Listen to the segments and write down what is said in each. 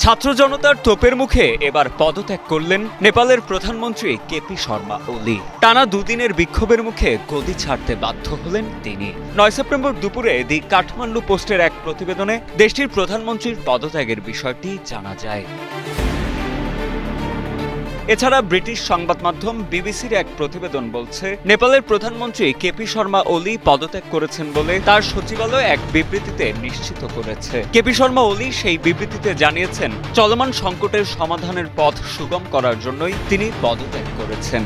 ছাত্র জনতার তোপের মুখে এবার পদত্যাগ করলেন নেপালের প্রধানমন্ত্রী কেপি শর্মা ওলি। টানা দুদিনের বিক্ষোভের মুখে গদি ছাড়তে বাধ্য হলেন তিনি। 9 সেপ্টেম্বর দুপুরে দি কাঠমান্ডু পোস্টের এক প্রতিবেদনে দেশটির প্রধানমন্ত্রীর পদত্যাগের বিষয়টি জানা যায়। এছাড়া ব্রিটিশ সংবাদ মাধ্যম বিবিসির এক প্রতিবেদন বলছে, নেপালের প্রধানমন্ত্রী কেপি শর্মা ওলি পদত্যাগ করেছেন বলে তার সচিবালয় এক বিবৃতিতে নিশ্চিত করেছে। কেপি শর্মা ওলি সেই বিবৃতিতে জানিয়েছেন, চলমান সংকটের সমাধানের পথ সুগম করার জন্যই তিনি পদত্যাগ করেছেন।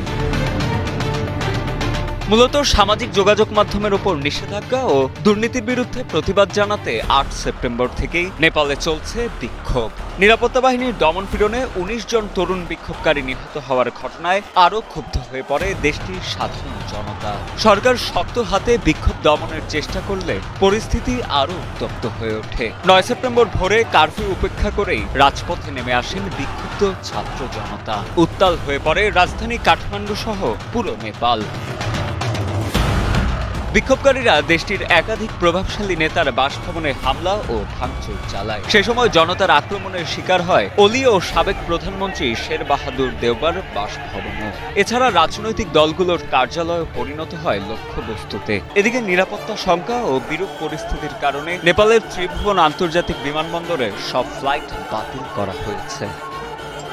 মূলত সামাজিক যোগাযোগ মাধ্যমের উপর নিষেধাজ্ঞা ও দুর্নীতির বিরুদ্ধে প্রতিবাদ জানাতে 8 সেপ্টেম্বর থেকেই নেপালে চলছে বিক্ষোভ। নিরাপত্তা বাহিনীর দমনপীড়নে 19 জন তরুণ বিক্ষোভকারী নিহত হওয়ার ঘটনায় আরও ক্ষুব্ধ হয়ে পড়ে দেশটির সাধারণ জনতা। সরকার শক্ত হাতে বিক্ষোভ দমনের চেষ্টা করলে পরিস্থিতি আরও উত্তপ্ত হয়ে ওঠে। 9 সেপ্টেম্বর ভোরে কারফিউ উপেক্ষা করেই রাজপথে নেমে আসেন বিক্ষুব্ধ ছাত্র জনতা। উত্তাল হয়ে পড়ে রাজধানী কাঠমান্ডু সহ পুরো নেপাল। বিক্ষোভকারীরা দেশটির একাধিক প্রভাবশালী নেতার বাসভবনে হামলা ও ভাঙচুর চালায়। সে সময় জনতার আক্রমণের শিকার হয় ওলি ও সাবেক প্রধানমন্ত্রী শের বাহাদুর দেওবার বাসভবনও। এছাড়া রাজনৈতিক দলগুলোর কার্যালয় পরিণত হয় লক্ষ্যবস্তুতে। এদিকে নিরাপত্তা শঙ্কা ও বিরূপ পরিস্থিতির কারণে নেপালের ত্রিভুবন আন্তর্জাতিক বিমানবন্দরের সব ফ্লাইট বাতিল করা হয়েছে।